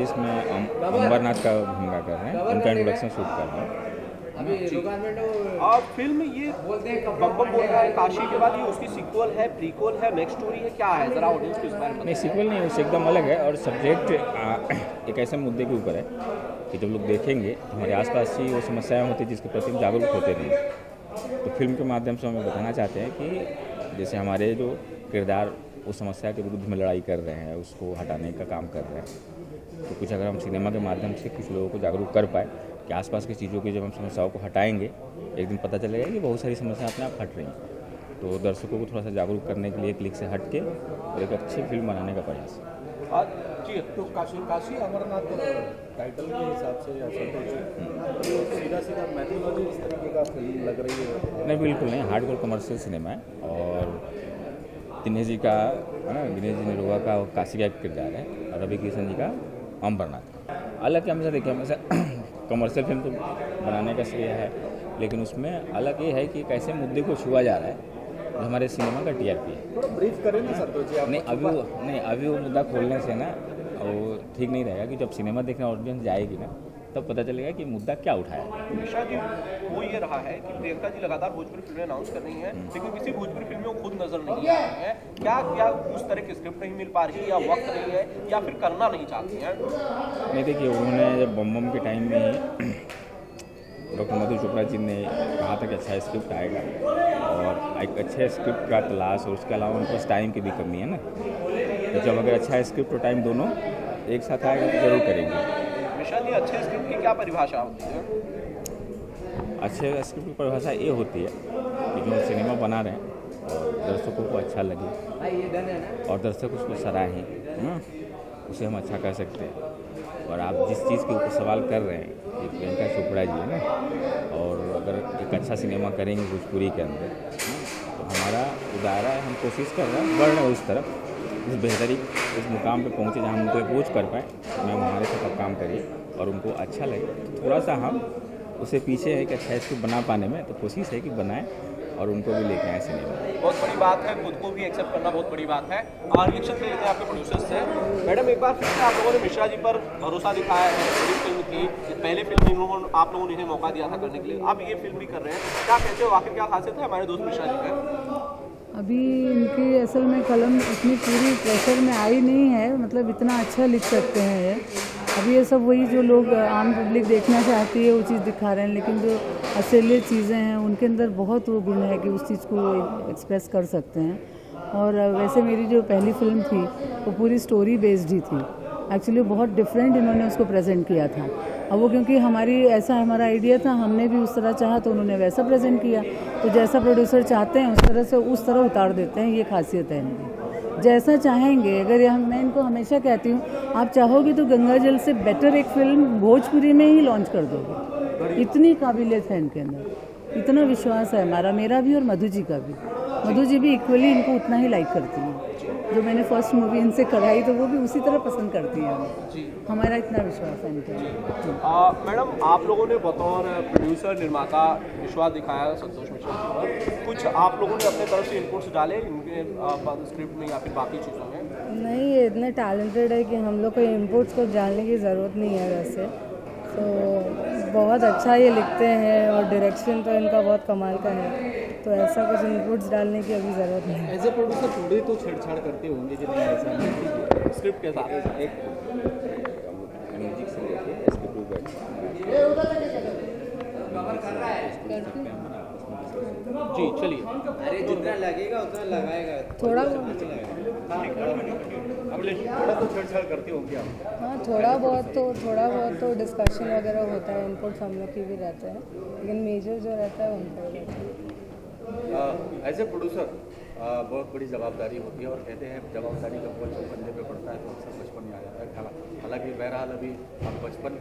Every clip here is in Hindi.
इसमें अमरनाथ का भूमिका कर रहे हैं, उनका इंट्रोडक्शन शूट कर रहे हैं। और फिल्म ये बम बम बोल रहा है काशी के बाद, ये उसकी सीक्वल है, प्रीक्वल है, नेक्स्ट स्टोरी है, क्या है, जरा ऑडियंस को इस बारे में नहीं, सीक्वल नहीं, उससे एकदम अलग है। और सब्जेक्ट एक ऐसे मुद्दे के ऊपर है कि जब लोग देखेंगे तो हमारे आसपास ही वो समस्याएं होती हैं जिसके प्रति हम जागरूक होते नहीं। तो फिल्म के माध्यम से हम बताना चाहते हैं कि जैसे हमारे जो किरदार उस समस्या के विरुद्ध में लड़ाई कर रहे हैं, उसको हटाने का काम कर रहे हैं, तो कुछ अगर हम सिनेमा के माध्यम से कुछ लोगों को जागरूक कर पाए कि आसपास की चीज़ों की जब हम समस्याओं को हटाएंगे, एक दिन पता चलेगा कि बहुत सारी समस्याएं अपने आप हट रही हैं। तो दर्शकों को थोड़ा सा जागरूक करने के लिए क्लिक से हट के और एक अच्छी फिल्म बनाने का प्रयास है। जी, तो काशी अमरनाथ टाइटल के हिसाब से सीधा सीधा मैथोलॉजी इस तरीके का फिल्म लग रही है? नहीं, बिल्कुल नहीं, हार्डकोर कमर्शियल सिनेमा है। और दिनेश जी का है ना, दिनेश जी निरुआ का काशी का एक किरदार है, और रवि किशन जी का अमरनाथ। अलग हमेशा देखिए, हमेशा कमर्शियल फिल्म तो बनाने का श्रेय है, लेकिन उसमें अलग ये है कि कैसे मुद्दे को छुआ जा रहा है जो हमारे सिनेमा का टीआरपी है। थोड़ा ब्रीफ करें ना सर, तो जी आप नहीं, अभी वो मुद्दा खोलने से ना वो ठीक नहीं रहेगा कि जब सिनेमा देखने ऑडियंस जाएगी ना तब पता चलेगा कि मुद्दा क्या उठाया है। निशा जी, वो ये रहा है कि प्रियंका जी लगातार भोजपुरी फिल्में अनाउंस कर रही हैं, लेकिन किसी भोजपुरी फिल्म में वो खुद नजर नहीं आ रही है। क्या उस तरह की स्क्रिप्ट नहीं मिल पा रही है, या वक्त नहीं है, या फिर करना नहीं चाहती हैं? नहीं, देखिए, उन्होंने जब बम बम के टाइम में ही डॉक्टर मधु चोपड़ा जी ने कहा था कि अच्छा स्क्रिप्ट आएगा, और एक अच्छे स्क्रिप्ट का तलाश, और उसके अलावा उनके पास टाइम की भी कमी है ना, तो जब अगर अच्छा स्क्रिप्ट और टाइम दोनों एक साथ आएगा तो जरूर करेंगे। निशा जी, अच्छे स्क्रिप्ट की क्या परिभाषा होती है? अच्छे स्क्रिप्ट की परिभाषा ये होती है कि जो सिनेमा बना रहे हैं और दर्शकों को अच्छा लगे और दर्शक उसको सराहें, उसे हम अच्छा कर सकते हैं। और आप जिस चीज़ के ऊपर सवाल कर रहे हैं, ये प्रियंका चोपड़ा जी है ना, और अगर एक अच्छा सिनेमा करेंगे भोजपुरी के अंदर, तो हमारा उदारा है, हम कोशिश कर रहे हैं, बढ़ रहे हैं उस तरफ, उस बेहतरी, उस मुकाम पे पहुँचे जहाँ हम उनको अप्रोच कर पाएँ। मैं हमारे साथ आप काम करिए और उनको अच्छा लगे, तो थोड़ा सा हम उसे पीछे है कि अच्छा इसको बना पाने में, तो कोशिश है कि बनाएं और उनको भी लेके आए सिनेमा। बहुत बड़ी बात है, खुद को भी एक्सेप्ट करना बहुत बड़ी बात है। और रिएक्शन ले लेते हैं आपके प्रोड्यूसर्स से। मैडम, एक बार फिर से आप लोगों ने मिश्रा जी पर भरोसा दिखाया है, बड़ी फिल्म की, पहले फिल्म आप लोगों ने इन्हें मौका दिया था करने के लिए, अब ये फिल्म भी कर रहे हैं, क्या कहते हो, आखिर क्या खासियत है हमारे दोस्त मिश्रा जी का? अभी इनकी असल में कलम इतनी पूरी प्रेशर में आई नहीं है, मतलब इतना अच्छा लिख सकते हैं ये। अभी ये सब वही जो लोग आम पब्लिक देखना चाहती है वो चीज़ दिखा रहे हैं, लेकिन जो असलियत चीज़ें हैं उनके अंदर बहुत वो गुण है कि उस चीज़ को एक्सप्रेस कर सकते हैं। और वैसे मेरी जो पहली फिल्म थी वो पूरी स्टोरी बेस्ड ही थी, एक्चुअली बहुत डिफरेंट इन्होंने उसको प्रेजेंट किया था। अब वो क्योंकि हमारा आइडिया था, हमने भी उस तरह चाहा तो उन्होंने वैसा प्रेजेंट किया, तो जैसा प्रोड्यूसर चाहते हैं उस तरह उतार देते हैं। ये खासियत है इनकी, जैसा चाहेंगे। अगर मैं इनको हमेशा कहती हूँ, आप चाहोगे तो गंगा जल से बेटर एक फिल्म भोजपुरी में ही लॉन्च कर दोगे, इतनी काबिलियत है इनके अंदर, इतना विश्वास है मेरा भी और मधु जी का भी। मधु जी भी इक्वली इनको उतना ही लाइक करती हैं। जो मैंने फर्स्ट मूवी इनसे कराई तो वो भी उसी तरह पसंद करती हैं। हमारा इतना विश्वास है इनके। मैडम, आप लोगों ने बतौर प्रोड्यूसर निर्माता विश्वास दिखाया संतोष मिश्रा जी पर, कुछ आप लोगों ने अपने तरफ से इनपुट्स डाले इनके स्क्रिप्ट में या फिर बाकी चीज़ों में? नहीं, ये इतने टैलेंटेड है कि हम लोग को इनपुट्स को डालने की ज़रूरत नहीं है वैसे तो। बहुत अच्छा ये लिखते हैं और डायरेक्शन तो इनका बहुत कमाल का है, तो ऐसा कुछ इनपुट्स डालने की अभी ज़रूरत नहीं है। एज ए प्रोड्यूसर थोड़ी तो छेड़छाड़ करते होंगे कि नहीं, ऐसा नहीं स्क्रिप्ट के साथ एक म्यूजिक से लेके जी चलिए, अरे जितना लगेगा उतना लगाएगा, थोड़ा तो छेड़छाड़ करते होंगे आप? हाँ, थोड़ा बहुत तो डिस्कशन वगैरह होता है, इनपुट्स हम लोग की भी रहते हैं, लेकिन मेजर जो रहता है उनका ही रहता है। एज ए प्रोड्यूसर बहुत बड़ी जवाबदारी होती है, और कहते हैं जवाबदारी जब बंदे पे पड़ता है तो अक्सर बचपन में आ जाता है। हालांकि बहरहाल अभी आप बचपन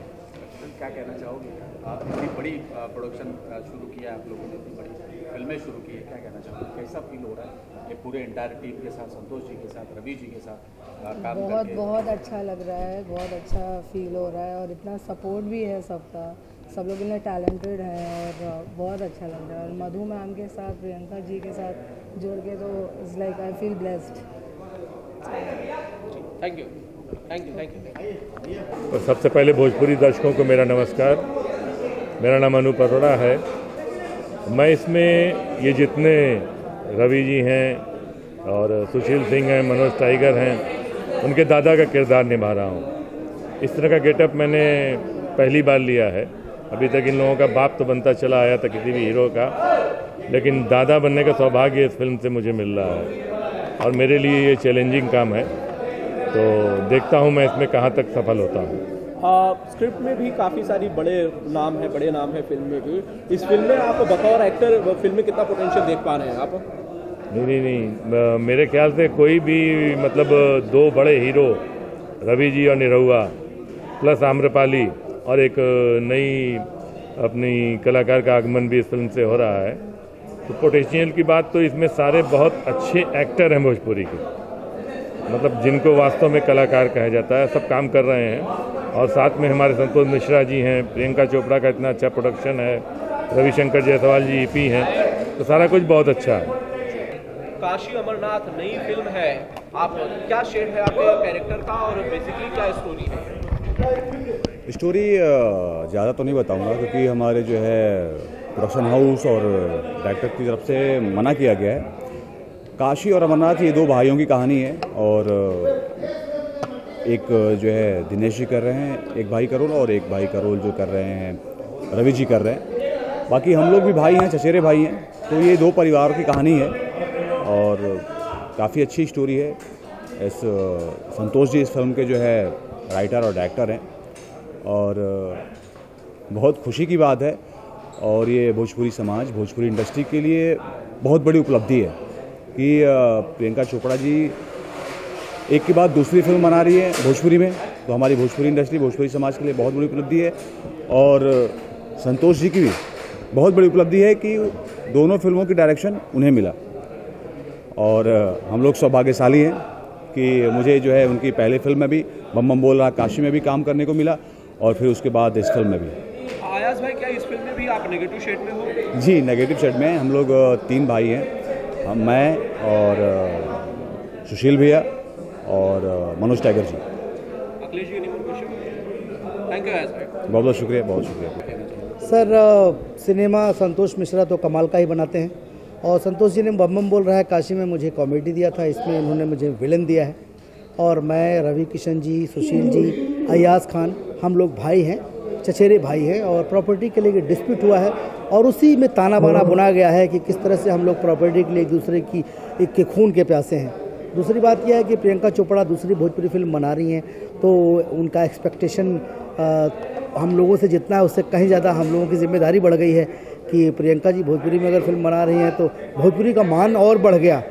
क्या कहना चाहोगे? इतनी बड़ी प्रोडक्शन शुरू किया है आप लोगों ने, इतनी बड़ी फिल्में शुरू की है, क्या कहना चाहोगे? कैसा फील हो रहा है ये पूरे एंटायर टीम के साथ, संतोष जी के साथ, रवि जी के साथ काम करके? बहुत अच्छा लग रहा है, बहुत अच्छा फील हो रहा है, और इतना सपोर्ट भी है सबका, सब लोग इतने टैलेंटेड हैं और बहुत अच्छा लग रहा है। और मधु मैम के साथ, प्रियंका जी के साथ जुड़ के तो it's like I feel blessed. Thank you. Thank you. तो सबसे पहले भोजपुरी दर्शकों को मेरा नमस्कार। मेरा नाम अनूप अरोड़ा है। मैं इसमें ये जितने रवि जी हैं और सुशील सिंह हैं, मनोज टाइगर हैं, उनके दादा का किरदार निभा रहा हूँ। इस तरह का गेटअप मैंने पहली बार लिया है। अभी तक इन लोगों का बाप तो बनता चला आया था किसी भी हीरो का, लेकिन दादा बनने का सौभाग्य इस फिल्म से मुझे मिल रहा है और मेरे लिए ये चैलेंजिंग काम है। तो देखता हूँ मैं इसमें कहाँ तक सफल होता हूँ। स्क्रिप्ट में भी काफ़ी सारी बड़े नाम है फिल्म में भी। इस फिल्म में आप बतौर एक्टर फिल्म में कितना पोटेंशियल देख पा रहे हैं आप? नहीं, मेरे ख्याल से कोई भी मतलब दो बड़े हीरो रवि जी और निरहुआ प्लस आम्रपाली और एक नई अपनी कलाकार का आगमन भी इस फिल्म से हो रहा है। तो पोटेंशियल की बात तो इसमें सारे बहुत अच्छे एक्टर हैं भोजपुरी के, मतलब जिनको वास्तव में कलाकार कहा जाता है, सब काम कर रहे हैं। और साथ में हमारे संतोष मिश्रा जी हैं, प्रियंका चोपड़ा का इतना अच्छा प्रोडक्शन है, रविशंकर जायसवाल जी ईपी हैं, तो सारा कुछ बहुत अच्छा है। काशी अमरनाथ नई फिल्म है, आप क्या शेड है आपके कैरेक्टर का और बेसिकली क्या स्टोरी है? स्टोरी ज़्यादा तो नहीं बताऊंगा क्योंकि हमारे जो है प्रोडक्शन हाउस और डायरेक्टर की तरफ से मना किया गया है। काशी और अमरनाथ ये दो भाइयों की कहानी है और एक जो है दिनेश जी कर रहे हैं, एक भाई का रोल, और एक भाई का रोल जो कर रहे हैं रवि जी कर रहे हैं। बाकी हम लोग भी भाई हैं, चचेरे भाई हैं। तो ये दो परिवार की कहानी है और काफ़ी अच्छी स्टोरी है। इस संतोष जी इस फिल्म के जो है राइटर और डायरेक्टर हैं और बहुत खुशी की बात है। और ये भोजपुरी समाज, भोजपुरी इंडस्ट्री के लिए बहुत बड़ी उपलब्धि है कि प्रियंका चोपड़ा जी एक के बाद दूसरी फिल्म बना रही है भोजपुरी में। तो हमारी भोजपुरी इंडस्ट्री, भोजपुरी समाज के लिए बहुत बड़ी उपलब्धि है। और संतोष जी की भी बहुत बड़ी उपलब्धि है कि दोनों फिल्मों की डायरेक्शन उन्हें मिला। और हम लोग सौभाग्यशाली हैं कि मुझे जो है उनकी पहली फिल्म में भी बम बम बोल रहा काशी में भी काम करने को मिला और फिर उसके बाद इस फिल्म में भी। आयाज भाई, क्या इस फिल्म में भी आप नेगेटिव शेड में हो? जी, नेगेटिव शेड में। हम लोग 3 भाई हैं, मैं और सुशील भैया और Manoj Tiger ji. Akhilesh ji, thank you Ayaz भाई। बहुत बहुत शुक्रिया, बहुत शुक्रिया सर। सिनेमा संतोष मिश्रा तो कमाल का ही बनाते हैं और संतोष जी ने बम बम बोल रहा है काशी में मुझे कॉमेडी दिया था, इसमें उन्होंने मुझे विलन दिया है। और मैं, रवि किशन जी, सुशील जी, अयाज खान, हम लोग भाई हैं, चचेरे भाई हैं और प्रॉपर्टी के लिए डिस्प्यूट हुआ है और उसी में ताना बाना बुना गया है कि किस तरह से हम लोग प्रॉपर्टी के लिए एक दूसरे की के खून के प्यासे हैं। दूसरी बात यह है कि प्रियंका चोपड़ा दूसरी भोजपुरी फिल्म बना रही हैं तो उनका एक्सपेक्टेशन हम लोगों से जितना है उससे कहीं ज़्यादा हम लोगों की जिम्मेदारी बढ़ गई है कि प्रियंका जी भोजपुरी में अगर फिल्म बना रही हैं तो भोजपुरी का मान और बढ़ गया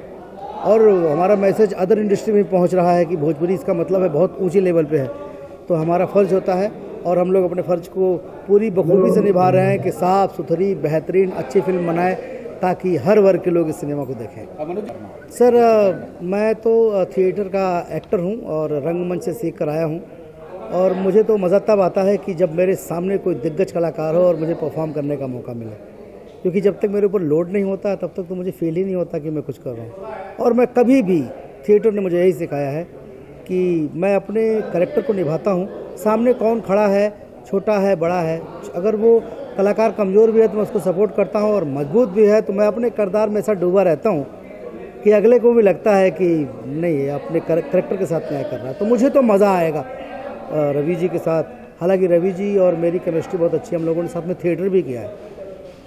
और हमारा मैसेज अदर इंडस्ट्री में पहुंच रहा है कि भोजपुरी इसका मतलब है बहुत ऊंची लेवल पे है। तो हमारा फ़र्ज़ होता है और हम लोग अपने फ़र्ज़ को पूरी बखूबी से निभा रहे हैं कि साफ़ सुथरी बेहतरीन अच्छी फिल्म बनाएं ताकि हर वर्ग के लोग इस सिनेमा को देखें। सर, मैं तो थिएटर का एक्टर हूं और रंगमंच से सीख कर आया हूं और मुझे तो मज़ा तब आता है कि जब मेरे सामने कोई दिग्गज कलाकार हो और मुझे परफॉर्म करने का मौका मिले, क्योंकि जब तक मेरे ऊपर लोड नहीं होता तब तक तो मुझे फील ही नहीं होता कि मैं कुछ कर रहा हूँ। और मैं कभी भी, थिएटर ने मुझे यही सिखाया है कि मैं अपने कैरेक्टर को निभाता हूँ, सामने कौन खड़ा है, छोटा है बड़ा है, अगर वो कलाकार कमज़ोर भी है तो मैं उसको सपोर्ट करता हूँ और मजबूत भी है तो मैं अपने किरदार में ऐसा डूबा रहता हूँ कि अगले को भी लगता है कि नहीं, अपने कैरेक्टर के साथ न्याय कर रहा है। तो मुझे तो मज़ा आएगा रवि जी के साथ। हालांकि रवि जी और मेरी केमिस्ट्री बहुत अच्छी है, हम लोगों ने साथ में थिएटर भी किया है,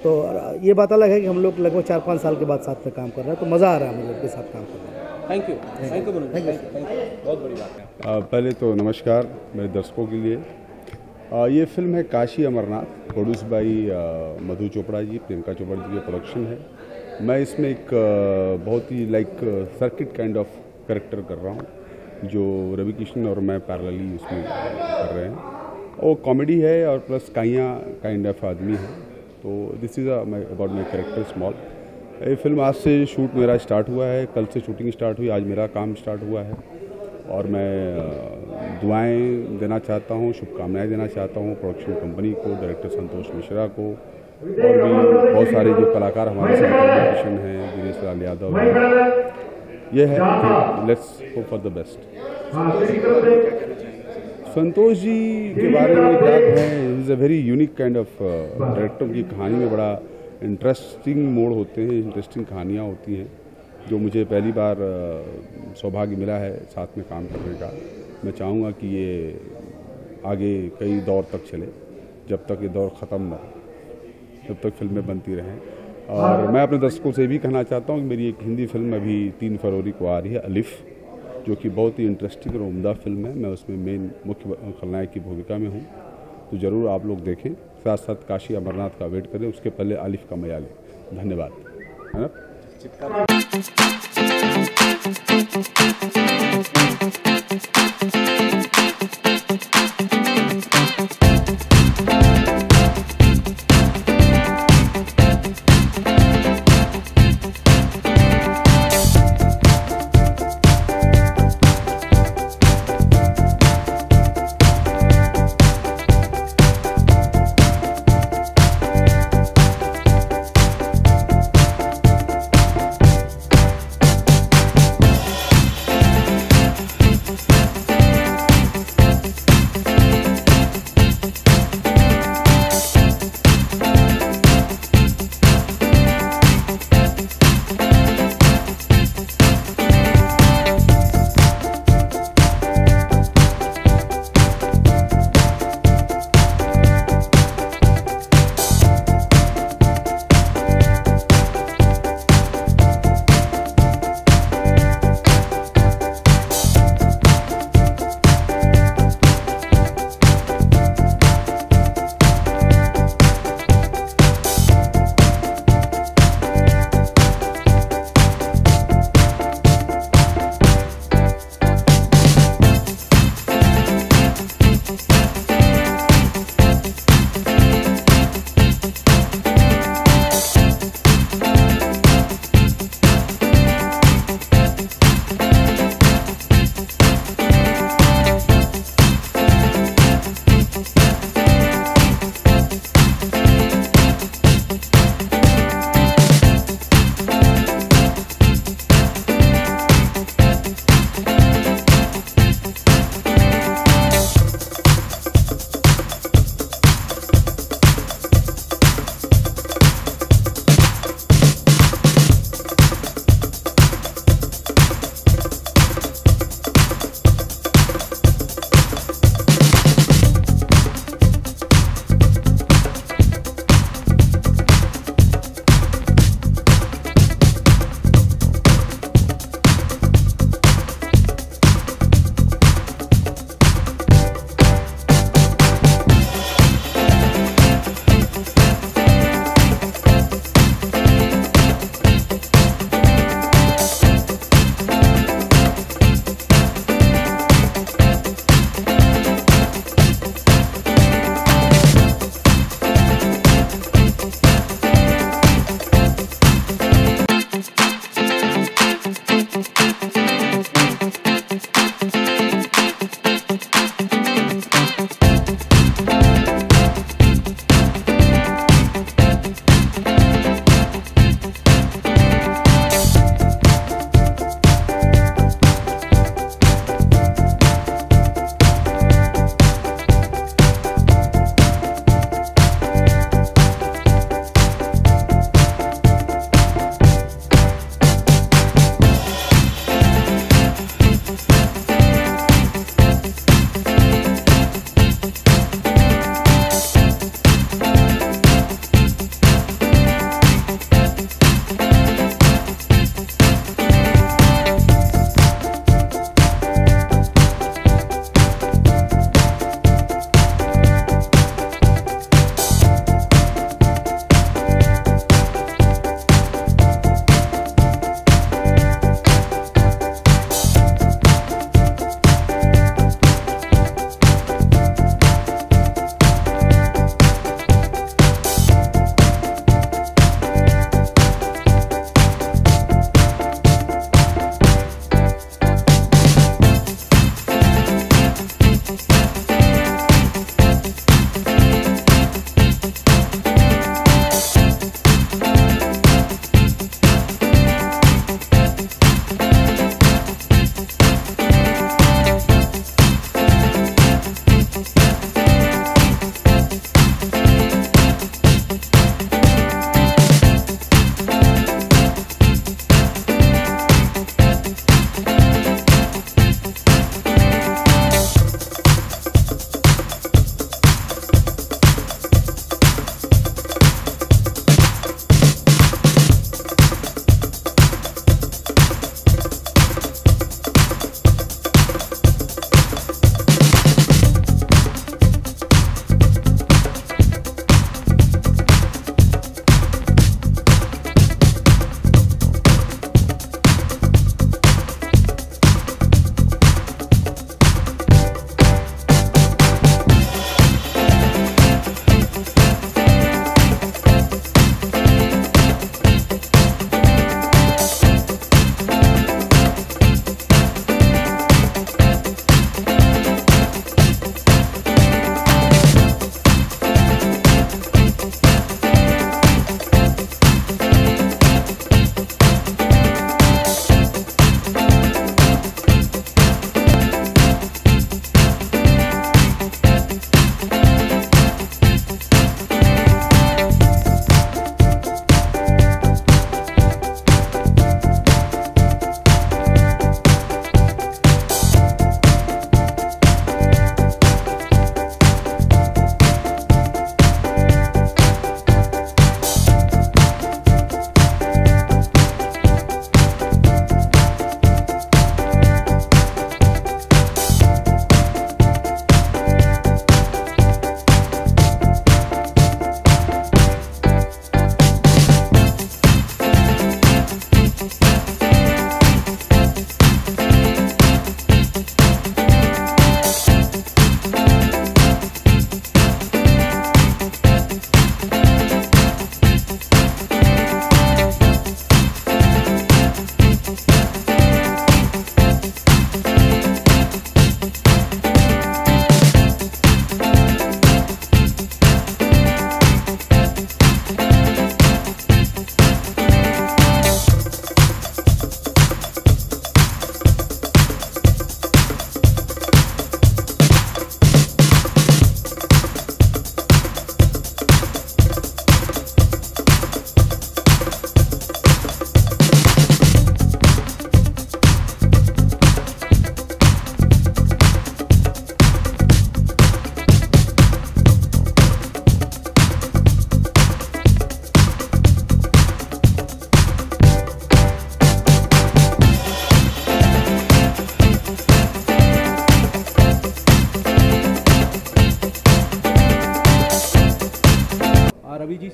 तो ये बात अलग है कि हम लोग लगभग 4-5 साल के बाद साथ में काम कर रहे हैं, तो मज़ा आ रहा है मुझे उनके साथ काम करने में। थैंक यू, बहुत बड़ी बात है। पहले तो नमस्कार मेरे दर्शकों के लिए। ये फिल्म है काशी अमरनाथ, प्रोड्यूस बाई मधु चोपड़ा जी, प्रियंका चोपड़ा जी की प्रोडक्शन है। मैं इसमें एक बहुत ही सर्किट काइंड ऑफ कैरेक्टर कर रहा हूँ जो रवि किशन और मैं पैरेलली उसमें कर रहे हैं। और कॉमेडी है और प्लस काइंड ऑफ आदमी है। तो this is about my character small. ये फिल्म आज से शूट मेरा स्टार्ट हुआ है, कल से शूटिंग स्टार्ट हुई, आज मेरा काम स्टार्ट हुआ है और मैं दुआएं देना चाहता हूँ, शुभकामनाएं देना चाहता हूँ प्रोडक्शन कंपनी को, डायरेक्टर संतोष मिश्रा को और भी बहुत सारे जो कलाकार हमारे साथ कॉम्पिटिशन हैं, दिनेश लाल यादव है। ये है, let's hope for the best. Santosh ji के बारे में क्या कहें, is a very unique kind of director. की कहानी में बड़ा इंटरेस्टिंग मोड़ होते हैं, इंटरेस्टिंग कहानियाँ होती हैं, जो मुझे पहली बार सौभाग्य मिला है साथ में काम करने का। मैं चाहूँगा कि ये आगे कई दौर तक चले, जब तक ये दौर ख़त्म न हो, जब तक फिल्में बनती रहें। और मैं अपने दर्शकों से भी कहना चाहता हूँ कि मेरी एक हिंदी फिल्म अभी 3 फरवरी को आ रही है, अलिफ, जो कि बहुत ही इंटरेस्टिंग और उम्दा फिल्म है। मैं उसमें मेन मुख्य खलनायक की भूमिका में हूँ, तो ज़रूर आप लोग देखें। साथ साथ काशी अमरनाथ का वेट करें, उसके पहले अलिफ का मजा लें। धन्यवाद, है ना।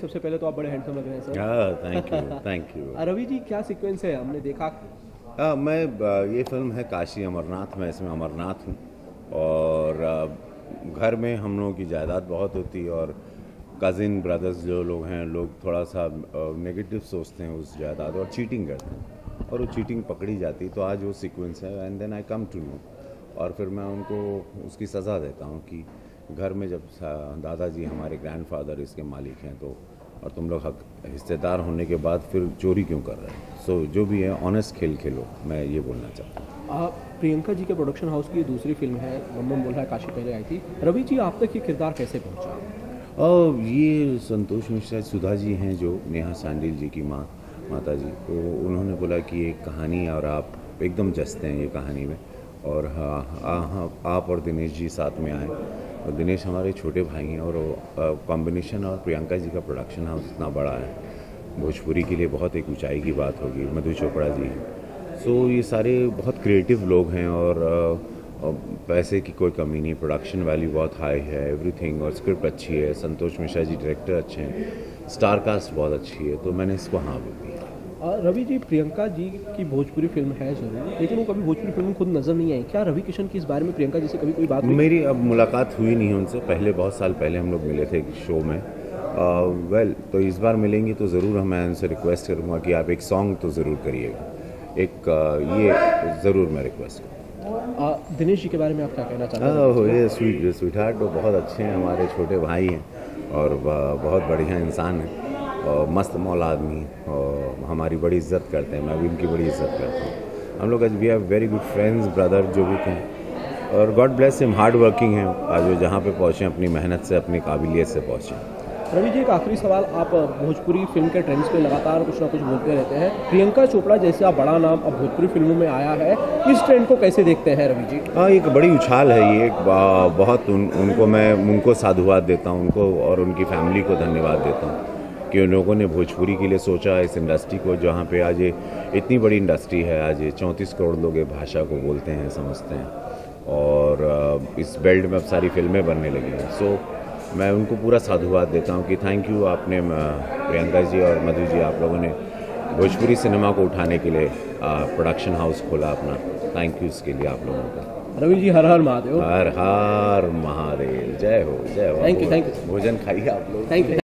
सबसे पहले तो आप बड़े हैंडसम लग रहे हैं sir. Thank you. Ravi ji क्या सीक्वेंस है हमने देखा? मैं ये फिल्म है काशी अमरनाथ, मैं इसमें अमरनाथ हूँ और घर में हम लोगों की जायदाद बहुत होती है और कज़िन ब्रदर्स जो लोग हैं, लोग थोड़ा सा नेगेटिव सोचते हैं उस जायदाद और चीटिंग करते हैं और वो चीटिंग पकड़ी जाती। तो आज वो सीक्वेंस है and then I come to know और फिर मैं उनको उसकी सज़ा देता हूँ कि घर में जब दादाजी हमारे ग्रैंडफादर इसके मालिक हैं तो और तुम लोग हिस्सेदार होने के बाद फिर चोरी क्यों कर रहे हैं। सो जो भी है ऑनेस्ट खेल खेलो, मैं ये बोलना चाहता हूँ। प्रियंका जी के प्रोडक्शन हाउस की दूसरी फिल्म है बम बोल रहा है काशी पहले आई थी। रवि जी आप तक ये किरदार कैसे पहुँचा? ये संतोष मिश्रा सुधा जी हैं जो नेहा सांडिल जी की माता जी, तो उन्होंने बोला कि एक कहानी और आप एकदम जचते हैं ये कहानी में और हाँ आप और दिनेश जी साथ में आए और दिनेश हमारे छोटे भाई हैं और कॉम्बिनेशन और प्रियंका जी का प्रोडक्शन हाउस इतना बड़ा है, भोजपुरी के लिए बहुत एक ऊंचाई की बात होगी। मधु चोपड़ा जी हैं, सो ये सारे बहुत क्रिएटिव लोग हैं और पैसे की कोई कमी नहीं, प्रोडक्शन वैल्यू बहुत हाई है, एवरीथिंग, और स्क्रिप्ट अच्छी है, संतोष मिश्रा जी डायरेक्टर अच्छे हैं, स्टार कास्ट बहुत अच्छी है, तो मैंने इसको हाँ बोल दिया। रवि जी प्रियंका जी की भोजपुरी फिल्म है जरूर, लेकिन वो कभी भोजपुरी फिल्म खुद नजर नहीं आई। क्या रवि किशन की इस बारे में प्रियंका जी से कभी कोई बात हुई? मेरी अब मुलाकात हुई नहीं है उनसे, पहले बहुत साल पहले हम लोग मिले थे एक शो में। तो इस बार मिलेंगे तो ज़रूर मैं उनसे रिक्वेस्ट करूँगा कि आप एक सॉन्ग तो ज़रूर करिएगा, एक ये ज़रूर मैं रिक्वेस्ट करूँगा। दिनेश जी के बारे में आप क्या कहना चाहते हैं? ये स्वीट हार्ट, वो बहुत अच्छे हैं, हमारे छोटे भाई हैं और बहुत बढ़िया इंसान हैं और मस्त मौल आदमी, और हमारी बड़ी इज्जत करते हैं, मैं भी उनकी बड़ी इज्जत करता हूँ। हम लोग आज we have very good friends, brother जो भी कहें, और God bless him, hard working हैं, आज वो जहाँ पे पहुँचे अपनी मेहनत से, अपनी काबिलियत से पहुँचे। रवि जी एक आखिरी सवाल, आप भोजपुरी फिल्म के ट्रेंड्स पे लगातार कुछ ना कुछ बोलते रहते हैं, प्रियंका चोपड़ा जैसा बड़ा नाम अब भोजपुरी फिल्मों में आया है, इस ट्रेंड को कैसे देखते हैं रवि जी? हाँ, एक बड़ी उछाल है ये, बहुत उनको मैं उनको साधुवाद देता हूँ, उनको और उनकी फैमिली को धन्यवाद देता हूँ कि उन लोगों ने भोजपुरी के लिए सोचा, इस इंडस्ट्री को, जहाँ पे आज ये इतनी बड़ी इंडस्ट्री है, आज ये 34 करोड़ लोग ये भाषा को बोलते हैं, समझते हैं, और इस बेल्ट में अब सारी फिल्में बनने लगी हैं। सो मैं उनको पूरा साधुवाद देता हूँ कि थैंक यू, आपने प्रियंका जी और मधु जी, आप लोगों ने भोजपुरी सिनेमा को उठाने के लिए प्रोडक्शन हाउस खोला अपना, थैंक यू इसके लिए आप लोगों का। रवि जी हर हर महादेव। हर हर महादेव, जय हो जय हो। Thank you. भोजन खाइए आप लोग। Thank you.